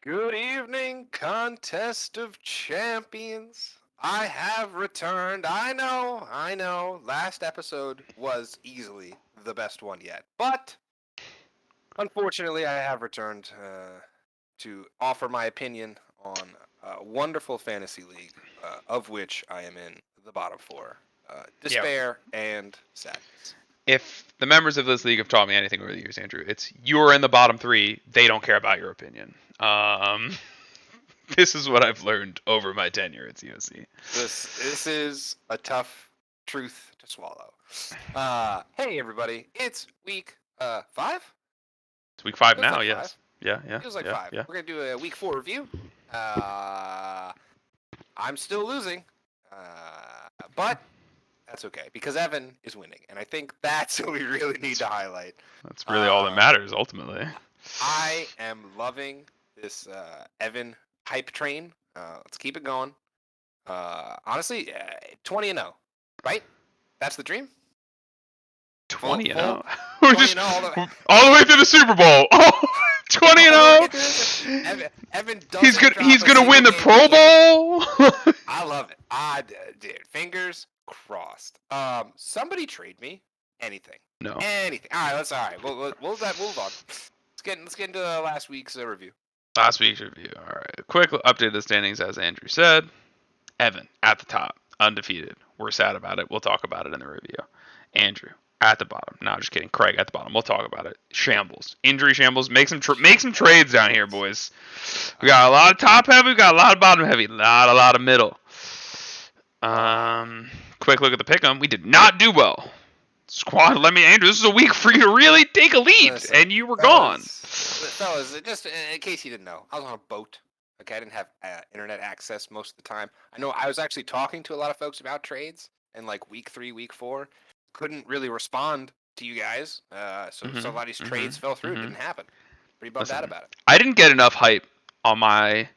Good evening, Contest of Champions. I have returned. I know. Last episode was easily the best one yet. But, unfortunately, I have returned to offer my opinion on a wonderful fantasy league, of which I am in the bottom four. Despair and sadness. If the members of this league have taught me anything over the years, Andrew, it's you're in the bottom three. They don't care about your opinion. This is what I've learned over my tenure at CoC. This is a tough truth to swallow. Hey everybody, it's week 5? It's week 5 Feels now, like yes. 5. Yeah. Feels like yeah, 5. Yeah. We're gonna do a week 4 review. I'm still losing, but that's okay because Evan is winning, and I think that's what we really need to highlight. That's really all that matters, ultimately. I am loving this Evan hype train. Let's keep it going. Honestly, 20-0, right? That's the dream. 20 and Full- 0. We're 20 just and 0 all the way through the Super Bowl. 20 and 0. Evan He's gonna win the Pro Bowl. I love it. Dude, fingers crossed. Somebody trade me anything. No. Anything. All right. We'll move on. Let's get into last week's review. Last week's review. All right. Quick update of the standings, as Andrew said. Evan at the top, undefeated. We're sad about it. We'll talk about it in the review. Andrew at the bottom. No, just kidding. Craig at the bottom. We'll talk about it. Shambles, injury shambles. Make some trades down here, boys. We got a lot of top heavy. We got a lot of bottom heavy. Not a lot of middle. Quick look at the pick'em. We did not do well. Squad, Andrew. This is a week for you to really take a lead, and you were gone. Fellas, just in case you didn't know, I was on a boat. Okay, I didn't have internet access most of the time. I know I was actually talking to a lot of folks about trades, and like week 3, week 4, couldn't really respond to you guys. So a lot of these trades fell through. It didn't happen. Pretty bummed out about it. I didn't get enough hype on my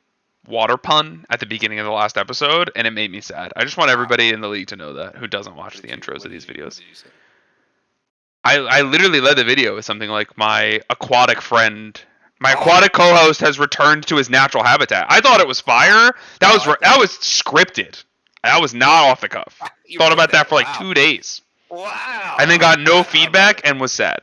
water pun at the beginning of the last episode, and it made me sad. I just want everybody in the league to know that who doesn't watch the intros of these videos. I literally led the video with something like my aquatic co-host has returned to his natural habitat. I thought it was fire. That was scripted. That was not off the cuff. Thought about that for like 2 days. Wow. And then got no feedback and was sad.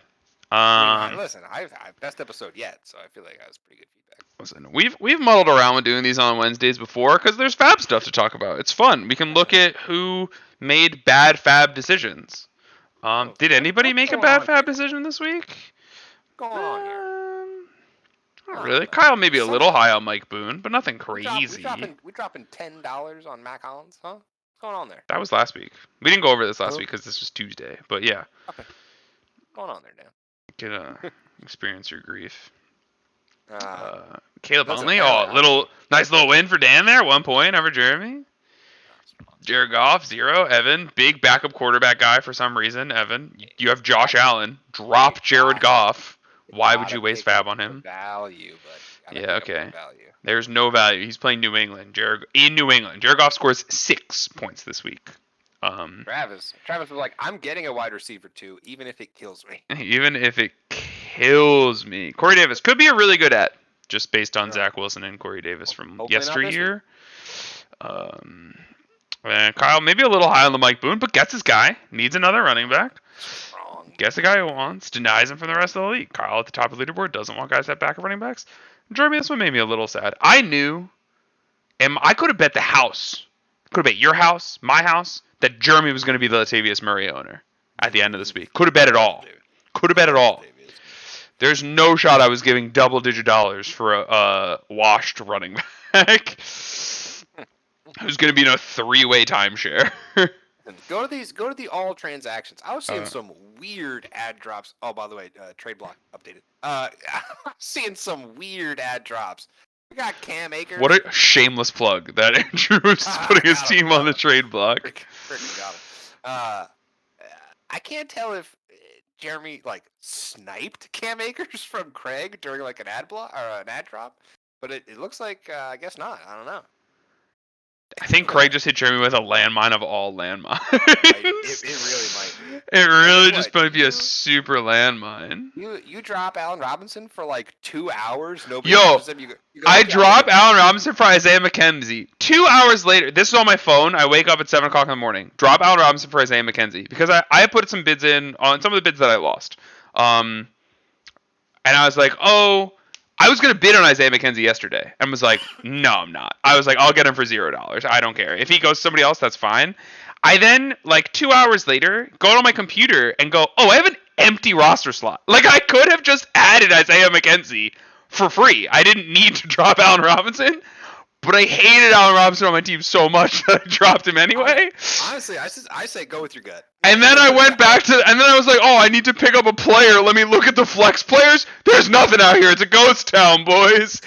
Listen, I best episode yet, so I feel like that was pretty good feedback. Listen, we've muddled around with doing these on Wednesdays before because there's fab stuff to talk about. It's fun. We can look at who made bad fab decisions. Did anybody make a bad fab decision this week? What's going on here? Not really. Kyle may be a little high on Mike Boone, but nothing crazy. We dropping $10 on Mac Hollins, huh? What's going on there? That was last week. We didn't go over this last week because this was Tuesday, but yeah. Okay. What's going on there now? Get experience your grief. Caleb Only, nice little win for Dan there, 1 point over Jeremy. Jared Goff, 0. Evan, big backup quarterback guy for some reason. Evan, you have Josh Allen. Drop Jared Goff. Why would you waste fab on him? Value, but yeah, okay. There's no value. He's playing New England. Jared Goff scores 6 points this week. Travis was like, I'm getting a wide receiver too, even if it kills me. Even if it kills me. Corey Davis could be a really good at, just based on Zach Wilson and Corey Davis from yesteryear. And Kyle maybe a little high on the Mike Boone, but gets his guy. Needs another running back. Gets the guy who wants. Denies him from the rest of the league. Kyle at the top of the leaderboard doesn't want guys that backup running backs. Jeremy, this one made me a little sad. I knew, and I could have bet the house, could have bet your house, my house, that Jeremy was going to be the Latavius Murray owner at the end of this week. Could have bet it all. There's no shot I was giving double-digit dollars for a washed running back who's going to be in a 3-way timeshare. Go to the all transactions. I was seeing some weird ad drops. Oh, by the way, trade block updated. Seeing some weird ad drops. We got Cam Akers. What a shameless plug that Andrew was putting his team on the trade block. Freaking got him. I can't tell if Jeremy sniped Cam Akers from Craig during an ad block or an ad drop, but it looks like I guess not. I don't know. I think Craig just hit Jeremy with a landmine of all landmines. It really might be. It really What, just might be a super landmine. You drop Allen Robinson for like 2 hours. Nobody Yo, touches him. You go, I okay, I'll drop take it. Allen Robinson for Isaiah McKenzie. 2 hours later, this is on my phone. I wake up at 7 o'clock in the morning. Drop Allen Robinson for Isaiah McKenzie because I put some bids in on some of the bids that I lost. And I was like, oh, I was going to bid on Isaiah McKenzie yesterday and was like, no, I'm not. I was like, I'll get him for $0. I don't care. If he goes to somebody else, that's fine. I then, like 2 hours later, go on my computer and go, oh, I have an empty roster slot. Like, I could have just added Isaiah McKenzie for free. I didn't need to drop Allen Robinson. But I hated Allen Robinson on my team so much that I dropped him anyway. Honestly, I say go with your gut. And then I went back to, and then I was like, oh, I need to pick up a player. Let me look at the flex players. There's nothing out here. It's a ghost town, boys.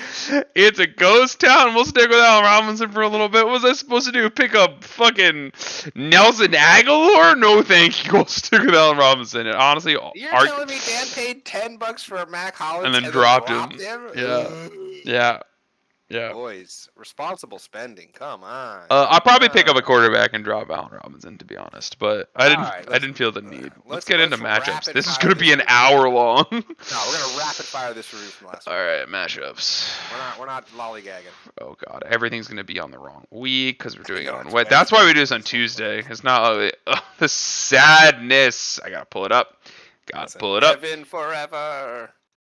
It's a ghost town. We'll stick with Allen Robinson for a little bit. What was I supposed to do? Pick up fucking Nelson Aguilar? No, thank you. We'll stick with Allen Robinson. And honestly, you're telling me Dan paid $10 for Mac Hollins and then dropped him. Yeah. Boys, responsible spending. Come on. I'll probably pick up a quarterback and drop Allen Robinson, to be honest. But I didn't feel the need. Let's get into matchups. This is going to be an hour long. No, we're gonna rapid fire this review from last week. All right, matchups. We're not lollygagging. Oh god, everything's going to be on the wrong week because we're doing it on Wednesday. That's why we do this on Tuesday. It's not the sadness. I gotta pull it up. Pull it up. Evan forever.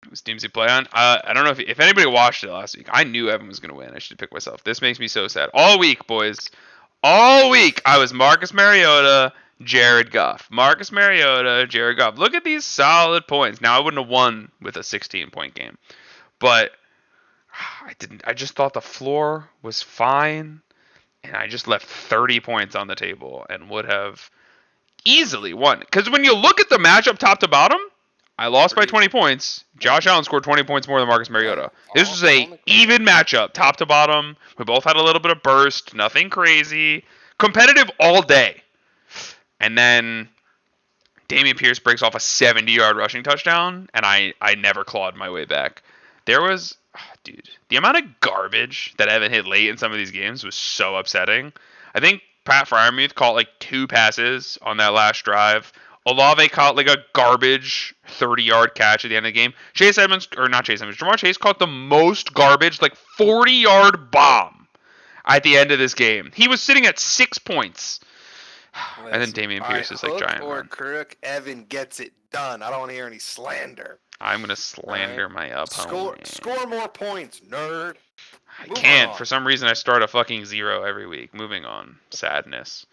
Whose teams he play on? I don't know if anybody watched it last week. I knew Evan was going to win. I should have picked myself. This makes me so sad. All week, boys. All week, I was Marcus Mariota, Jared Goff. Marcus Mariota, Jared Goff. Look at these solid points. Now, I wouldn't have won with a 16-point game. But I didn't. I just thought the floor was fine. And I just left 30 points on the table and would have easily won. Because when you look at the matchup top to bottom, I lost by 20 points. Josh Allen scored 20 points more than Marcus Mariota. This was a even matchup, top to bottom. We both had a little bit of burst, nothing crazy. Competitive all day. And then Dameon Pierce breaks off a 70-yard rushing touchdown, and I never clawed my way back. There was, dude, the amount of garbage that Evan hit late in some of these games was so upsetting. I think Pat Freiermuth caught like 2 passes on that last drive. Olave caught like a garbage 30-yard catch at the end of the game. Jamar Chase caught the most garbage, like 40-yard bomb at the end of this game. He was sitting at 6 points. And then Dameon Pierce is like giant. Or crook, Evan gets it done. I don't want to hear any slander. I'm going to slander my opponent. Score more points, nerd. I can't. For some reason, I start a fucking 0 every week. Moving on. Sadness.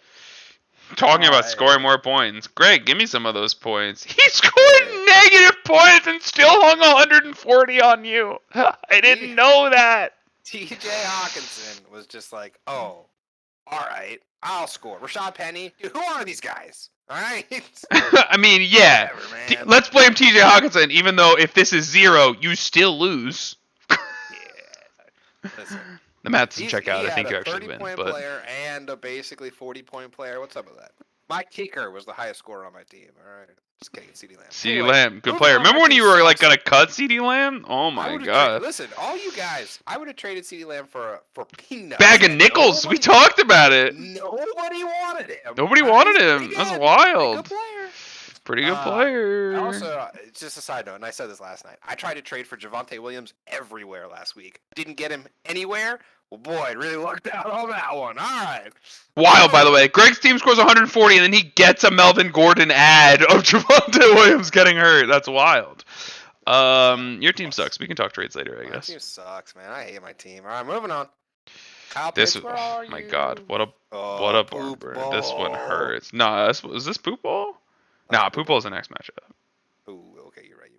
Talking about scoring more points. Greg, give me some of those points. He scored negative points and still hung 140 on you. I didn't know that. TJ Hawkinson was just like, oh, all right, I'll score. Rashad Penny. Dude, who are these guys? All right. I mean, yeah. Whatever, let's blame TJ Hawkinson, even though if this is 0, you still lose. Yeah. Listen. The math doesn't check out. I think you actually win. He had a 30-point player and a basically 40-point player. What's up with that? Mike Kicker was the highest scorer on my team. All right. Just kidding. CeeDee Lamb. CeeDee Lamb. Good player. Remember when you were like going to cut CeeDee Lamb? Oh, my God. Listen, all you guys, I would have traded CeeDee Lamb for peanuts. Bag of nickels. We talked about it. Nobody wanted him. Nobody wanted him. That's wild. Good player. Pretty good player. Also, just a side note, and I said this last night. I tried to trade for Javonte Williams everywhere last week. Didn't get him anywhere. Well, boy, it really lucked out on that one. All right. Wild, by the way. Greg's team scores 140, and then he gets a Melvin Gordon ad of Javonte Williams getting hurt. That's wild. Your team sucks. We can talk trades later, I guess. My team sucks, man. I hate my team. All right, moving on. Kyle Pitts, oh my God, what a barber. This one hurts. Nah, is this Poop Ball? Nah, Poop Ball's the next matchup. Ooh, okay, you're right.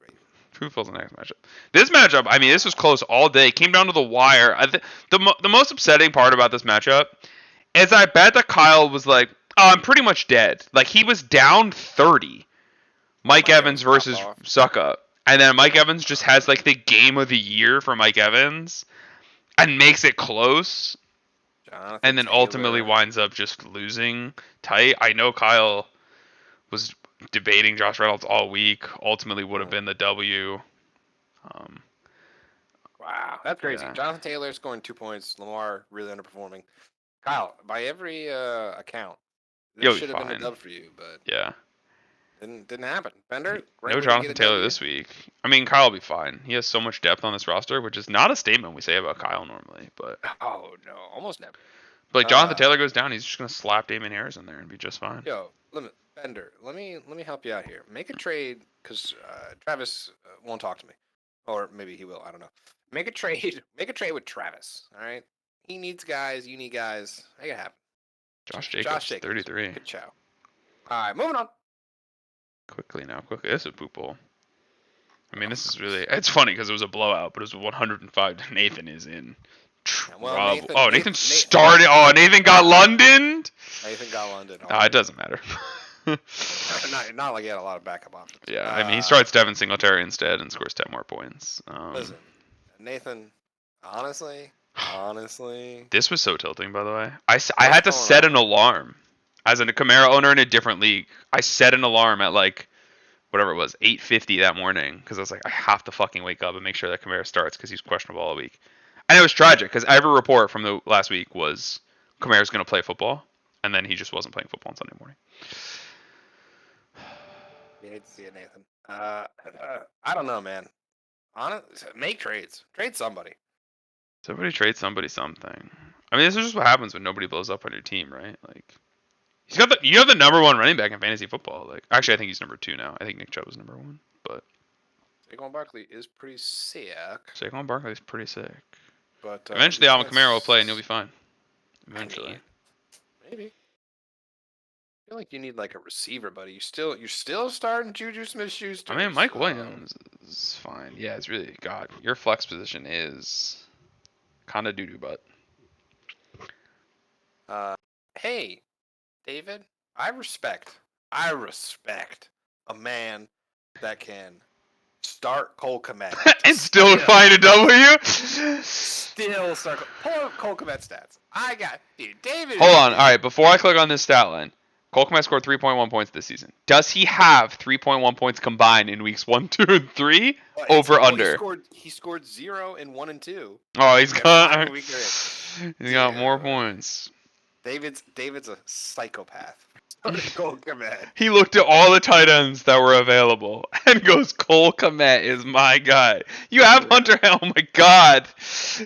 Poop Ball's the next matchup. This matchup, I mean, this was close all day. Came down to the wire. The most upsetting part about this matchup is I bet that Kyle was like, oh, I'm pretty much dead. Like, he was down 30. Mike Evans versus Suckup. And then Mike Evans just has, like, the game of the year for Mike Evans and makes it close. And then ultimately winds up just losing tight. I know Kyle was debating Josh Reynolds all week. Ultimately would have been the W. Wow, that's crazy. Yeah. Jonathan Taylor scoring 2 points. Lamar really underperforming. Kyle, by every account, this You'll be should have been a fine. dub for you, but Yeah. didn't happen. Bender, great No way to get Jonathan a Taylor W. this week. I mean, Kyle will be fine. He has so much depth on this roster, which is not a statement we say about Kyle normally. But Oh no, almost never. Jonathan Taylor goes down, he's just gonna slap Damon Harris in there and be just fine. Yo, Bender, let me help you out here. Make a trade because Travis won't talk to me, or maybe he will. I don't know. Make a trade. Make a trade with Travis. All right. He needs guys. You need guys. Make it happen. Josh Josh Jacobs, Jacobs. 33. Good chow. All right, moving on. Quickly now, quickly. This is a poop bowl. I mean, this is really. It's funny because it was a blowout, but it was 105. Nathan is in trouble. Well, Nathan started. Oh, Nathan got Londoned. Nathan got London. No, it doesn't matter. not like he had a lot of backup options. Yeah, I mean, he starts Devin Singletary instead and scores 10 more points. Listen, Nathan, honestly, This was so tilting, by the way. I had to set an alarm. As a Camaro owner in a different league, I set an alarm at like, whatever it was, 8:50 that morning. Because I was like, I have to fucking wake up and make sure that Camaro starts because he's questionable all week. And it was tragic because every report from the last week was Camaro's going to play football. And then he just wasn't playing football on Sunday morning. You hate to see it, Nathan. I don't know, man. Make trades. Trade somebody. Somebody trade somebody something. I mean, this is just what happens when nobody blows up on your team, right? Like, you have the number one running back in fantasy football. Like, actually, I think he's number 2 now. I think Nick Chubb was number 1, but Saquon Barkley is pretty sick. Saquon Barkley is pretty sick. But eventually, Alvin Kamara will play, and you'll be fine. Eventually, maybe. I feel like you need like a receiver, buddy. You're still starting Juju Smith-Schuster. I mean, Mike Williams is fine. Yeah, it's really God. Your flex position is kind of doo-doo butt. Hey, David, I respect a man that can start Cole Kmet and still find a W. Still start. Pull up Cole Kmet stats. Dude, David. Hold on. All right, before I click on this stat line, Cole Kmet scored 3.1 points this season. Does he have 3.1 points combined in weeks 1, 2, and 3? Over under. He scored 0 in 1 and 2. Oh, he's got more points. David's a psychopath. Cole Kmet. He looked at all the tight ends that were available and goes, Cole Kmet is my guy. You have Hunter. Oh my God.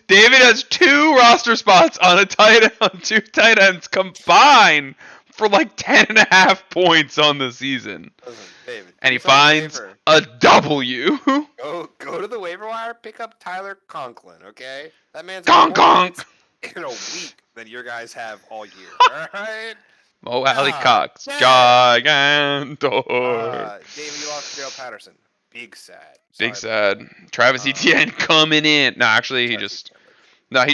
David has 2 roster spots on 2 tight ends combined for like 10.5 points on the season. Listen, David, and he finds a W. Go to the waiver wire, pick up Tyler Conklin, okay? That man's Conk in a week than your guys have all year. All right. Mo Alley Cox, Gigantor. David, you lost Gerald Patterson. Big sad. Big sad. Travis Etienne coming in. No, actually, he just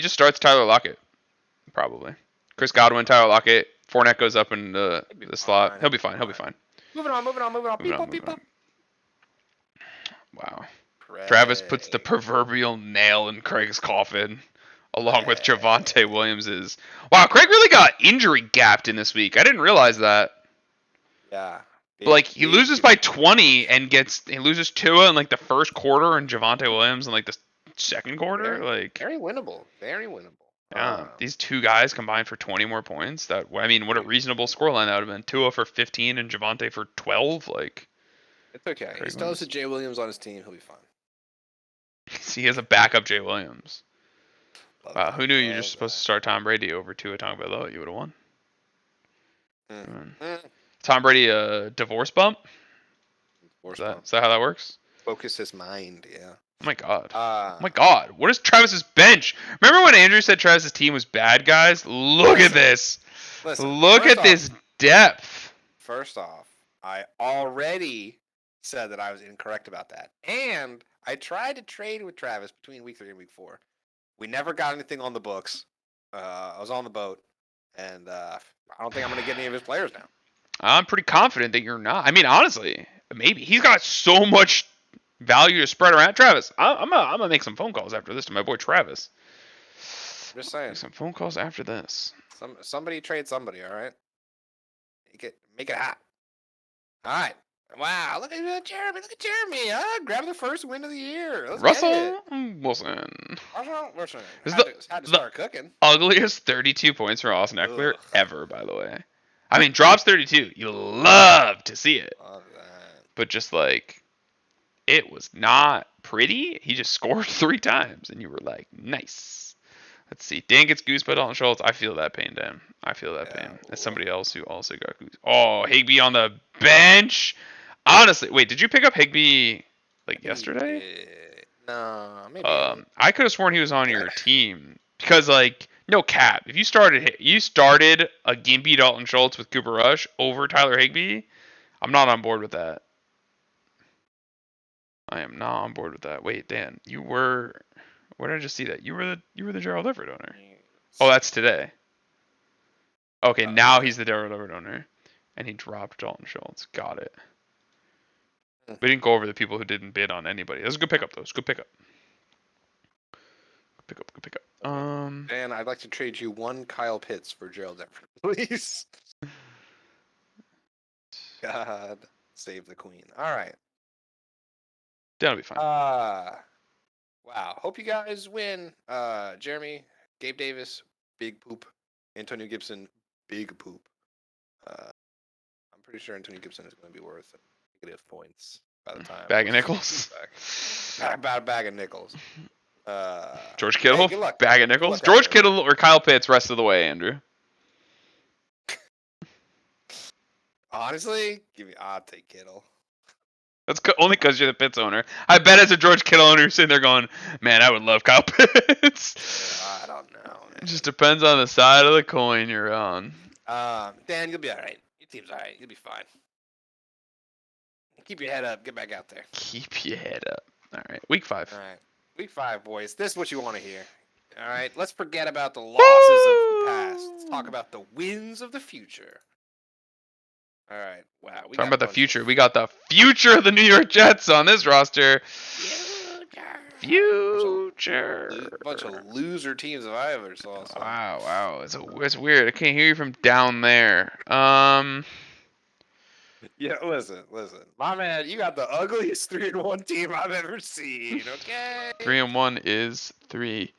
starts Tyler Lockett. Probably. Chris Godwin, Tyler Lockett. Fournette goes up in the slot. He'll be fine. Moving on. People. Wow. Travis puts the proverbial nail in Craig's coffin. Along with Javonte Williams's. Wow, Craig really got injury gapped in this week. I didn't realize that. Yeah. But like he loses by 20 and he loses Tua in like the first quarter and Javonte Williams in like the second quarter. Very winnable. Yeah, these 2 guys combined for 20 more points. What a reasonable scoreline that would have been. Tua for 15 and Javonte for 12. Like, it's okay. He still has a Jay Williams on his team. He'll be fine. He has a backup Jay Williams. Wow, who knew you were just supposed to start Tom Brady over Tua Tagovailoa? You would have won. Tom Brady a divorce bump? Is that how that works? Focus his mind, yeah. Oh my God. What is Travis's bench? Remember when Andrew said Travis's team was bad, guys? Look at this. Look at this depth. First off, I already said that I was incorrect about that. And I tried to trade with Travis between week 3 and week 4. We never got anything on the books. I was on the boat, and I don't think I'm going to get any of his players now. I'm pretty confident that you're not. I mean, honestly, maybe. He's got so much value to spread around. Travis, I'm gonna make some phone calls after this to my boy Travis. Just saying. Make some phone calls after this. Somebody trade somebody, all right? Make it hot. All right. Wow, look at Jeremy. Look at Jeremy. Grab the first win of the year. Let's get it. Russell Wilson. Listen, This is had to the start cooking. ugliest 32 points for Austin Eckler Ugh. ever, by the way. I mean, drops 32. You love to see it. Love that. But just like, it was not pretty. He just scored 3 times, and you were like, nice. Let's see. Dan gets goose by Dalton Schultz. I feel that pain, Dan. I feel that pain. As somebody else who also got goose. Oh, Higbee on the bench. Honestly, wait, did you pick up Higbee like yesterday? No, maybe. I could have sworn he was on your team because, like, no cap. If you started a gimpy Dalton Schultz with Cooper Rush over Tyler Higbee, I'm not on board with that. I am not on board with that. Wait, Dan, you were. Where did I just see that? You were the Gerald Everett owner. Oh, that's today. Okay, now he's the Gerald Everett owner, and he dropped Dalton Schultz. Got it. We didn't go over the people who didn't bid on anybody. That was a good pickup, though. It's a good pickup. Good pickup. Dan, I'd like to trade you 1 Kyle Pitts for Gerald Everett, please. God save the queen. All right. That'll be fine. Wow. Hope you guys win. Jeremy, Gabe Davis, big poop. Antonio Gibson, big poop. I'm pretty sure Antonio Gibson is going to be worth negative points by the time. Bag of nickels. About a bag of nickels. George Kittle, hey, good luck. bag of nickels. George Kittle or Kyle Pitts, rest of the way, Andrew. Honestly, I'll take Kittle. That's only because you're the Pitts owner. I bet as a George Kittle owner, you're sitting there going, man, I would love Kyle Pitts. I don't know, man. It just depends on the side of the coin you're on. Dan, you'll be all right. Your team's all right. You'll be fine. Keep your head up. Get back out there. Keep your head up. All right, week 5. All right. Week 5, boys. This is what you want to hear. All right. Let's forget about the losses of the past. Let's talk about the wins of the future. All right. Wow. Talking about the future. We got the future of the New York Jets on this roster. Future. Bunch of loser teams if I ever saw. So. Wow. It's weird. I can't hear you from down there. Yeah, listen. My man, you got the ugliest 3-1 team I've ever seen, okay? 3-1 is 3-1.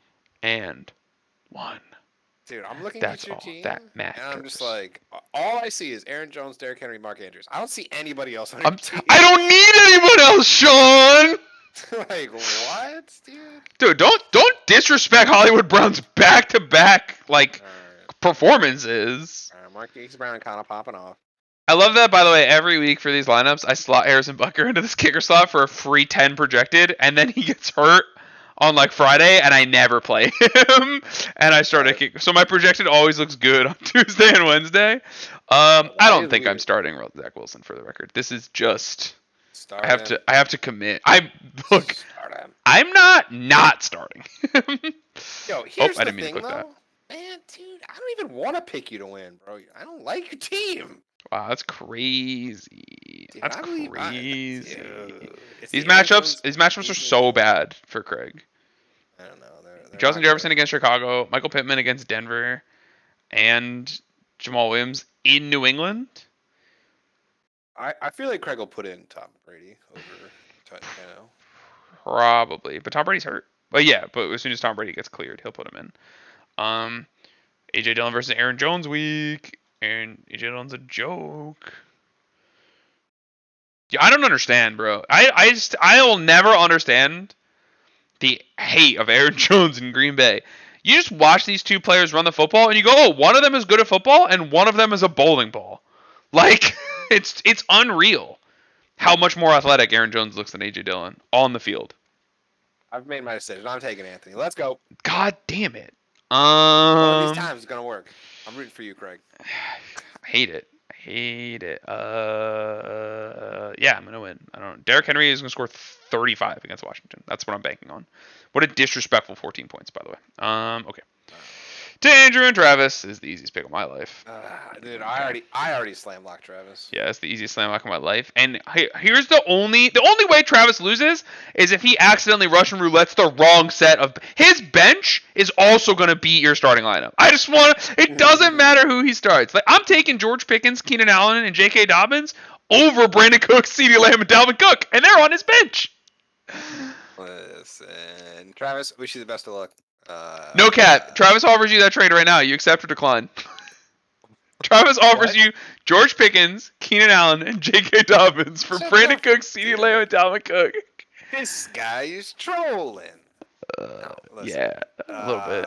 Dude, I'm looking That's at your all team, that matters. and I'm just like, all I see is Aaron Jones, Derrick Henry, Mark Andrews. I don't see anybody else on your team. I don't need anyone else, Sean! Like, what, dude? Dude, don't disrespect Hollywood Brown's back-to-back, performances. Marquise Brown kind of popping off. I love that, by the way, every week for these lineups, I slot Harrison Butker into this kicker slot for a free 10 projected, and then he gets hurt on Friday, and I never play him, and I start a kick. So my projected always looks good on Tuesday and Wednesday. I don't think I'm starting Zach Wilson, for the record. This is just I have to commit. I'm not starting. Yo, here's I the didn't mean thing, to click though. that. Man, dude, I don't even want to pick you to win, bro. I don't like your team. Wow, that's crazy. Dude, That's crazy. These matchups are so bad for Craig. I don't know. They're Justin Jefferson against Chicago, Michael Pittman against Denver, and Jamal Williams in New England. I feel like Craig will put in Tom Brady over, Probably, but Tom Brady's hurt. But yeah, but as soon as Tom Brady gets cleared, he'll put him in. AJ Dillon versus Aaron Jones week. And AJ Dillon's a joke. Yeah, I don't understand, bro. I will never understand the hate of Aaron Jones in Green Bay. You just watch these two players run the football, and you go, oh, one of them is good at football, and one of them is a bowling ball. It's unreal how much more athletic Aaron Jones looks than AJ Dillon on the field. I've made my decision. I'm taking Anthony. Let's go. God damn it. One of these times it's gonna work. I'm rooting for you, Craig. I hate it. Yeah, I'm gonna win. I don't know. Derrick Henry is gonna score 35 against Washington. That's what I'm banking on. What a disrespectful 14 points, by the way. Okay. To Andrew and Travis is the easiest pick of my life. Dude, I already slam locked Travis. Yeah, it's the easiest slam lock of my life. And here's the only way Travis loses is if he accidentally Russian roulettes the wrong set of his bench is also gonna beat your starting lineup. It doesn't matter who he starts. I'm taking George Pickens, Keenan Allen, and J.K. Dobbins over Brandon Cook, CeeDee Lamb, and Dalvin Cook, and they're on his bench. Listen, Travis, wish you the best of luck. No cap. Travis offers you that trade right now. You accept or decline? Travis offers you George Pickens, Keenan Allen, and J.K. Dobbins for Brandon Cook, CeeDee Lamb, and Dalvin Cook. This guy is trolling. Yeah, a little bit.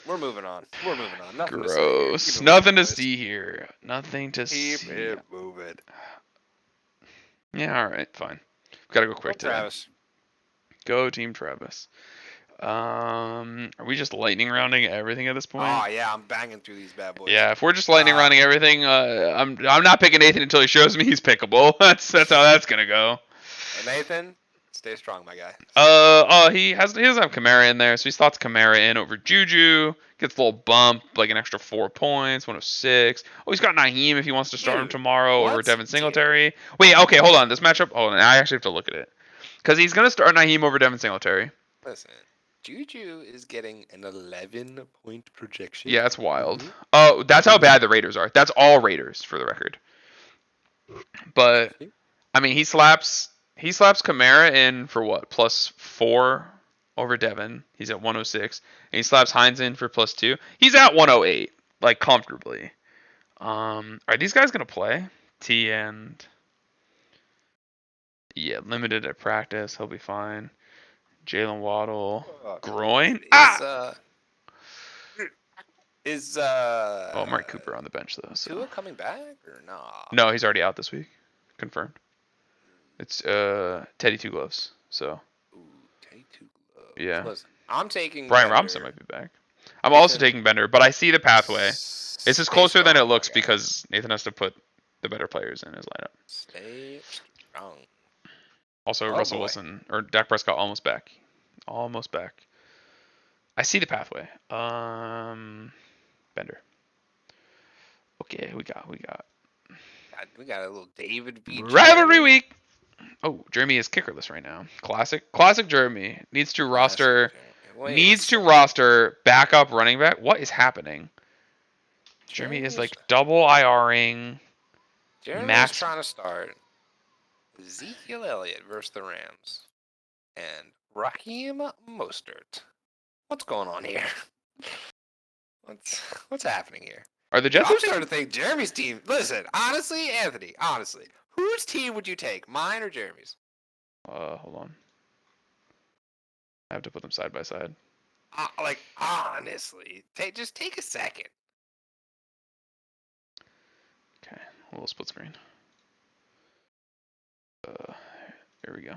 We're moving on. Nothing Gross. Nothing to see here. Nothing to see. Keep it moving. Yeah, all right, fine. Gotta go quick today. Travis. Go Team Travis. Are we just lightning rounding everything at this point? Oh yeah, I'm banging through these bad boys. Yeah, if we're just lightning rounding everything, I'm not picking Nathan until he shows me he's pickable. That's how that's gonna go. And Nathan, stay strong, my guy. He doesn't have Kamara in there, so he slots Kamara in over Juju. Gets a little bump, like an extra 4 points, 106. Oh, he's got Naheem if he wants to start him tomorrow over Devin Singletary. Wait, okay, hold on. This matchup, hold on. I actually have to look at it. Because he's going to start Naheem over Devin Singletary. Listen, Juju is getting an 11-point projection. Yeah, that's wild. Oh, that's how bad the Raiders are. That's all Raiders, for the record. But, I mean, he slaps Kamara in for what? +4 over Devin. He's at 106. And he slaps Hines in for +2. He's at 108, like comfortably. Are these guys gonna play? T and limited at practice. He'll be fine. Jalen Waddle, groin. Is Amari Cooper on the bench though. So. Tua coming back or not? No, he's already out this week. Confirmed. It's Teddy Two Gloves. So. Ooh, Teddy Two Gloves. Yeah. Listen, I'm taking Brian Robinson might be back. I'm also taking Bender, but I see the pathway. This is closer than it looks because Nathan has to put the better players in his lineup. Stay strong. Also, Russell Wilson or Dak Prescott almost back. Almost back. I see the pathway. Bender. Okay, we got a little David B. rivalry week. Oh, Jeremy is kickerless right now. Classic Jeremy needs to roster backup running back. What is happening? Jeremy is like double IRing. Jeremy's trying to start Ezekiel Elliott versus the Rams and Raheem Mostert. What's going on here? What's happening here? Are the Jets? I'm starting to think Jeremy's team. Listen, honestly, Anthony, whose team would you take? Mine or Jeremy's? Hold on. I have to put them side by side. Honestly, just take a second. Okay, a little split screen. Here we go.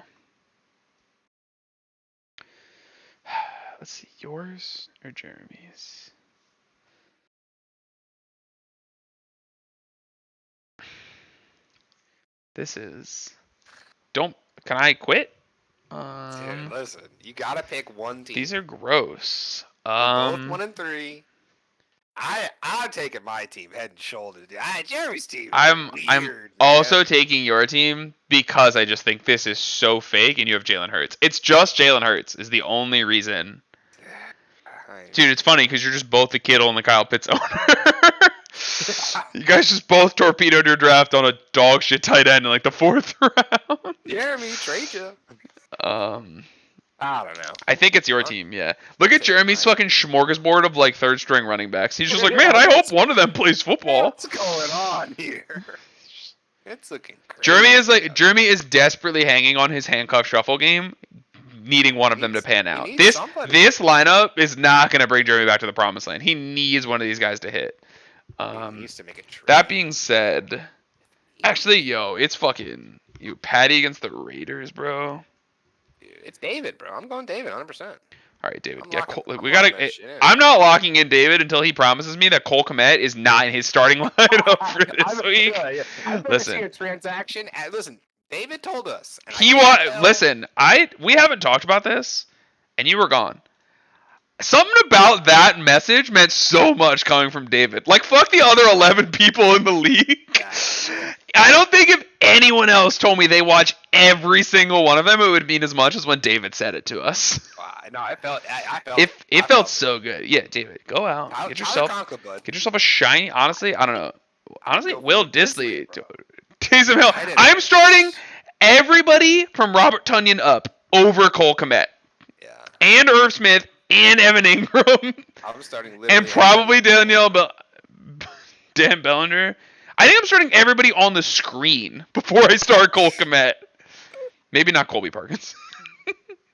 Let's see, yours or Jeremy's? This is. Can I quit? Dude, listen, you gotta pick one team. These are gross. Both 1 and 3. I'm taking my team head and shoulders. Jeremy's team. I'm weird, also taking your team because I just think this is so fake, and you have Jalen Hurts. It's just Jalen Hurts is the only reason. Dude, it's funny because you're just both the Kittle and the Kyle Pitts owner. You guys just both torpedoed your draft on a dog shit tight end in like the 4th round. Jeremy, trade you. I don't know. I think it's your team, yeah. Look at Jeremy's fucking smorgasbord of like 3rd string running backs. He's just like, man, I hope one of them plays football. What's going on here? It's looking crazy. Jeremy is desperately hanging on his handcuff shuffle game, needing one of them to pan out. This lineup is not going to bring Jeremy back to the promised land. He needs one of these guys to hit. He needs to make a trade. That being said, actually, it's fucking Patty against the Raiders, bro. Dude, it's David, bro. I'm going David 100%. All right, David. I'm not locking in David until he promises me that Cole Kmet is not in his starting lineup for this week. Listen, a transaction. Listen, David told us. We haven't talked about this, and you were gone. Something about that message meant so much coming from David. Like, fuck the other 11 people in the league. I don't think if anyone else told me they watch every single one of them, it would mean as much as when David said it to us. No, I felt it felt so good. Yeah, David, go out. Get yourself a shiny. Honestly, I don't know. Honestly, Will Disley Taysom Hill. I'm starting everybody from Robert Tonyan up over Cole Kmet. Yeah. And Irv Smith and Evan Ingram. I'm starting literally. And probably Dan Bellinger. I think I'm starting everybody on the screen before I start Cole Kmet. Maybe not Colby Parkins.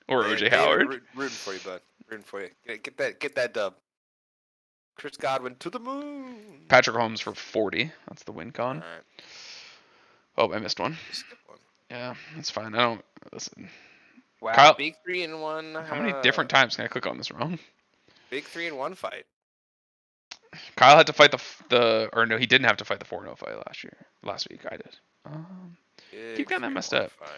Or OJ Howard. Rooting for you, bud. Rooting for you. Get that dub. Chris Godwin to the moon. Patrick Holmes for 40. That's the win con. Right. Oh, I missed one. Skip one. Yeah, that's fine. I don't listen. Wow, Kyle, big 3-1. How many different times can I click on this wrong? Big 3-1 fight. Kyle had to fight or no, he didn't have to fight the 4-0 fight last week. I did. Keep getting that messed up. Fight.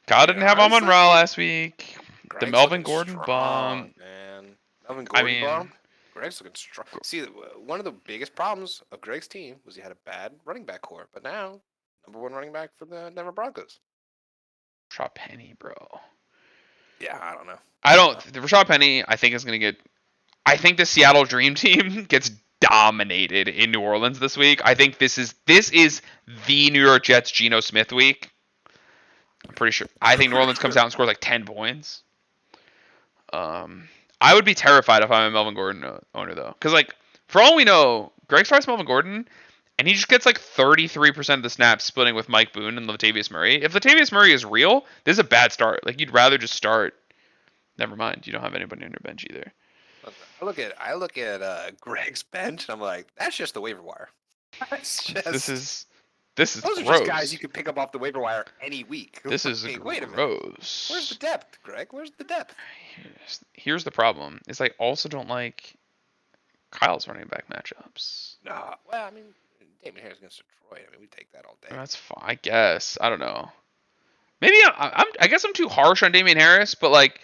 Kyle didn't have Amon Ra last week. Greg's the Melvin looking Gordon strong, bomb. Man. Melvin Gordon bomb? Greg's looking strong. See, one of the biggest problems of Greg's team was he had a bad running back core, but now #1 running back for the Denver Broncos. Rashad Penny, bro. Yeah, I don't know. Rashad Penny, I think is gonna get. I think the Seattle Dream Team gets dominated in New Orleans this week. I think this is the New York Jets Geno Smith week. I'm pretty sure. I think New Orleans comes out and scores like 10 points. I would be terrified if I'm a Melvin Gordon owner though, because like for all we know, Greg starts Melvin Gordon, and he just gets like 33% of the snaps splitting with Mike Boone and Latavius Murray. If Latavius Murray is real, this is a bad start. Like you'd rather just start. Never mind, you don't have anybody on your bench either. I look at Greg's bench, and I'm like, that's just the waiver wire. That's just, this is those gross. are just guys you can pick up off the waiver wire any week. This is wait a minute. gross. Where's the depth, Greg? Where's the depth? Here's the problem. Is I also don't like Kyle's running back matchups. No, well, I mean, Damon Harris against Detroit. I mean, we take that all day. That's fine, I guess. I don't know. Maybe I guess I'm too harsh on Damian Harris, but like,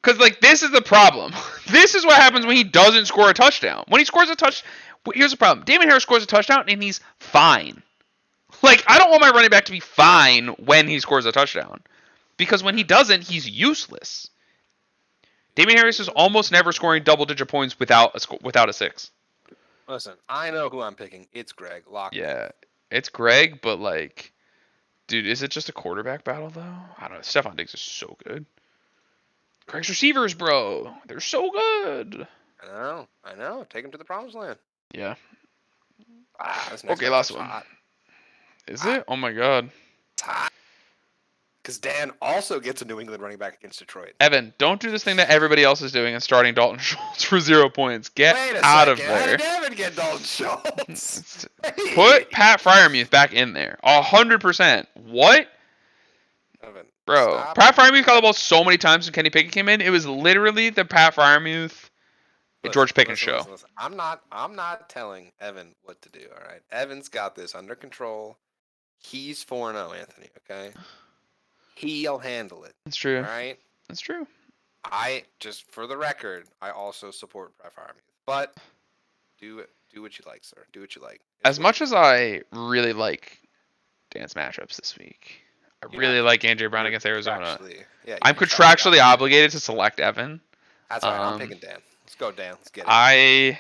because like this is the problem. This is what happens when he doesn't score a touchdown. When he scores a touchdown, here's the problem. Damian Harris scores a touchdown and he's fine. Like I don't want my running back to be fine when he scores a touchdown, because when he doesn't, he's useless. Damian Harris is almost never scoring double-digit points without a 6. Listen, I know who I'm picking. It's Greg. Lock. Yeah, it's Greg, but like, dude, is it just a quarterback battle though? I don't know. Stephon Diggs is so good. Greg's receivers, bro, they're so good. I know. Take him to the promised land. Yeah. Okay, last one. Hot. Is it? Oh my god. Because Dan also gets a New England running back against Detroit. Evan, don't do this thing that everybody else is doing and starting Dalton Schultz for 0 points. Get out of there. How did Evan get Dalton Schultz? Put Pat Freiermuth back in there. 100%. What? Evan, bro, stop. Pat Freiermuth caught the ball so many times when Kenny Pickett came in. It was literally the Pat Freiermuth George Pickens show. Listen. I'm not telling Evan what to do, all right? Evan's got this under control. He's 4-0, Anthony, okay? He'll handle it. That's true. All right? That's true. Just for the record, I also support Pat Freiermuth. But do what you like, sir. Do what you like. As much as I really like Dan's matchups this week, I really like AJ Brown against Arizona. I'm contractually obligated to select Evan. That's right. I'm picking Dan. Let's go, Dan. Let's get it.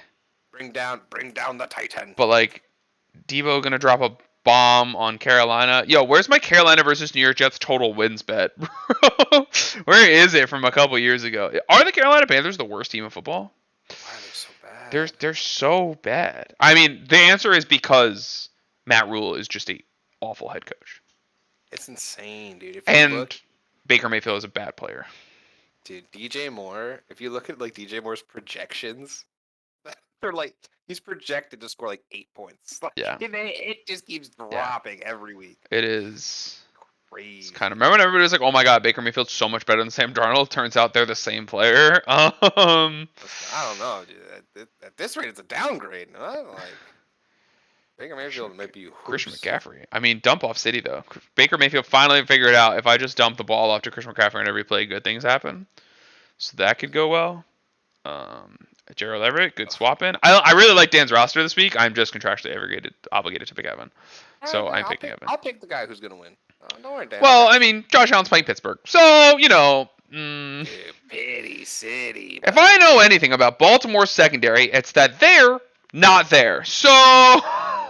Bring down the Titan. But like, Debo gonna drop a bomb on Carolina. Yo, where's my Carolina versus New York Jets total wins bet? Where is it from a couple years ago? Are the Carolina Panthers the worst team in football? Why are they so bad? They're so bad. I mean, the answer is because Matt Rule is just a awful head coach. It's insane, dude. Baker Mayfield is a bad player. Dude, DJ Moore, if you look at like DJ Moore's projections, they're like he's projected to score like 8 points. Like, yeah. It just keeps dropping every week. It is crazy. It's kind of remember when everybody was like, "Oh my God, Baker Mayfield's so much better than Sam Darnold." Turns out they're the same player. I don't know, dude. At this rate, it's a downgrade. No? Like Baker Mayfield might be Christian McCaffrey. I mean, dump off City though. Baker Mayfield finally figured out if I just dump the ball off to Christian McCaffrey in every play, good things happen. So that could go well. Gerald Everett, good swap in. I really like Dan's roster this week. I'm just contractually obligated to pick Evan. So I'm picking Evan. I'll pick the guy who's going to win. Don't worry, Dan. Well, I mean, Josh Allen's playing Pittsburgh. So, you know. Pity City. If I know anything about Baltimore's secondary, it's that they're not there. So.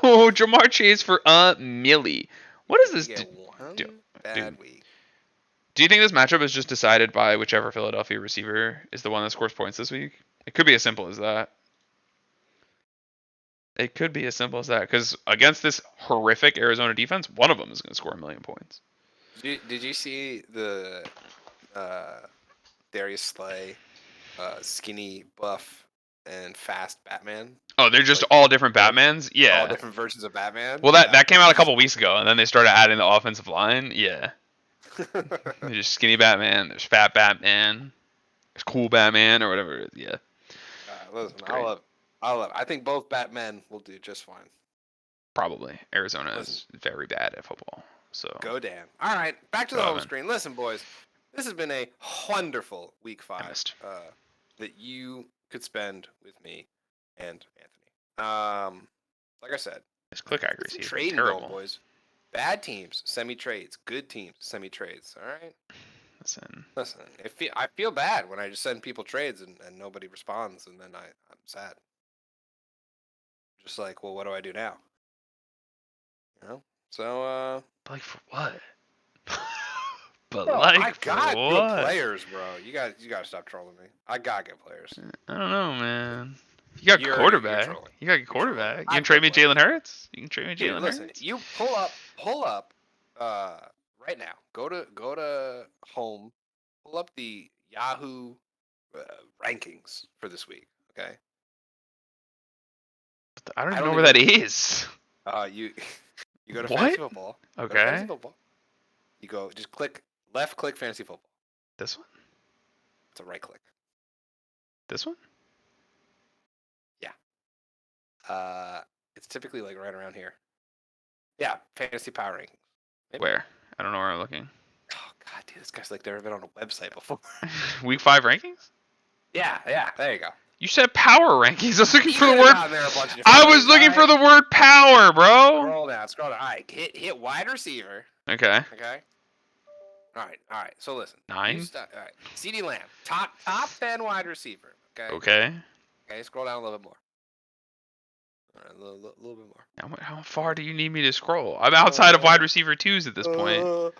Jamar Chase for a milli. What is this? You get one do- bad dude. week. Do you think this matchup is just decided by whichever Philadelphia receiver is the one that scores points this week? It could be as simple as that. It could be as simple as that. Because against this horrific Arizona defense, one of them is going to score 1,000,000 points. Did you see the Darius Slay, skinny, buff, and fast Batman? Oh, they're just Like, all different Batmans? Yeah. all different versions of Batman. Well, that came out a couple weeks ago, and then they started adding the offensive line. Yeah. There's just skinny Batman. There's fat Batman. There's cool Batman or whatever. It is. Yeah. Listen, Great. I love. I think both Batmen will do just fine. Probably. Arizona Listen. is very bad at football. So. Go Dan. All right, back to the Go, home man. screen. Listen, boys, this has been a wonderful week 5 missed. that you could spend with me and Anthony. Like I said, This click accuracy is trading terrible. goal, boys. Bad teams, semi trades. Good teams, semi trades. All right. Listen. I feel bad when I just send people trades and nobody responds, and then I'm sad. Just like, well, what do I do now? You know. So. But like for what? But Bro, like I got for good what? players, bro. You gotta stop trolling me. I got good players. I don't know, man. You got You're quarterback. trolling. You got You're quarterback. trolling. You can I've trade me got Jalen Hurts. You can trade me Dude, Jalen listen. Hurts. You pull up. Right now. Go to home. Pull up the Yahoo rankings for this week. Okay. I don't I even don't know where that even- is. You go to What? fantasy football. Go to Okay. fantasy football. You go just left click fantasy football. This one? It's a right click. This one? It's typically like right around here. Yeah, fantasy power rankings. Maybe. Where? I don't know where I'm looking. Oh god, dude, this guy's like never been on a website before. Week 5 rankings? Yeah, there you go. You said power rankings. I was looking You for the could've word. gotten there a bunch of different I was ways. looking for Alright, the word power, bro. Scroll down. All right, hit wide receiver. Okay. Okay. All right. So listen. 9. All right. CD Lamb, top 10 wide receiver. Okay. Okay. Scroll down a little bit more. All right, a little bit more. How far do you need me to scroll? I'm outside of wide receiver 2s at this point.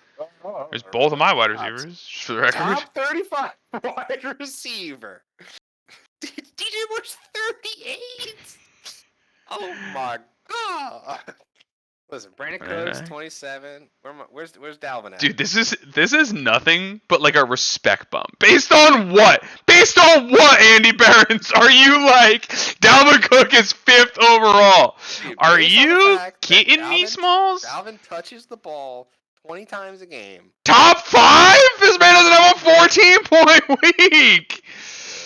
There's both of my wide receivers, just for the record. Top 35 wide receiver. DJ Moore's 38. Oh my god. Listen, Brandon Cooks, 27. Where's Dalvin at? Dude, this is nothing but like a respect bump. Based on what? Based on what, Andy Behrens? Are you like Dalvin Cook is 5th overall? Dude, Are based on the you fact that kidding me, Smalls? Dalvin touches the ball 20 times a game. Top 5? This man doesn't have a 14-point week.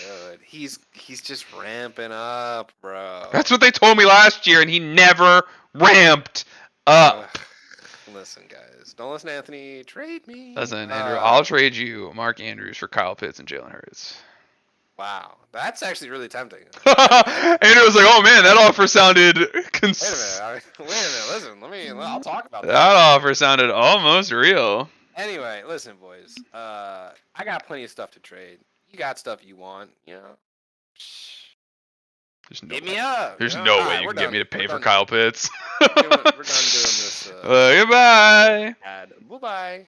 Good. He's just ramping up, bro. That's what they told me last year, and he never ramped up. Listen, guys, don't listen to Anthony. Trade me. Listen, Andrew, I'll trade you Mark Andrews for Kyle Pitts and Jalen Hurts. Wow, that's actually really tempting. Andrew was like, "Oh man, that offer sounded." Wait a minute. Listen, I'll talk about that. That offer sounded almost real. Anyway, listen, boys. I got plenty of stuff to trade. You got stuff you want, you know. Hit me up. There's you know? no All way right, you we're can get done. me to pay We're for done. Kyle Pitts. We're done doing this. Goodbye. Bye bye.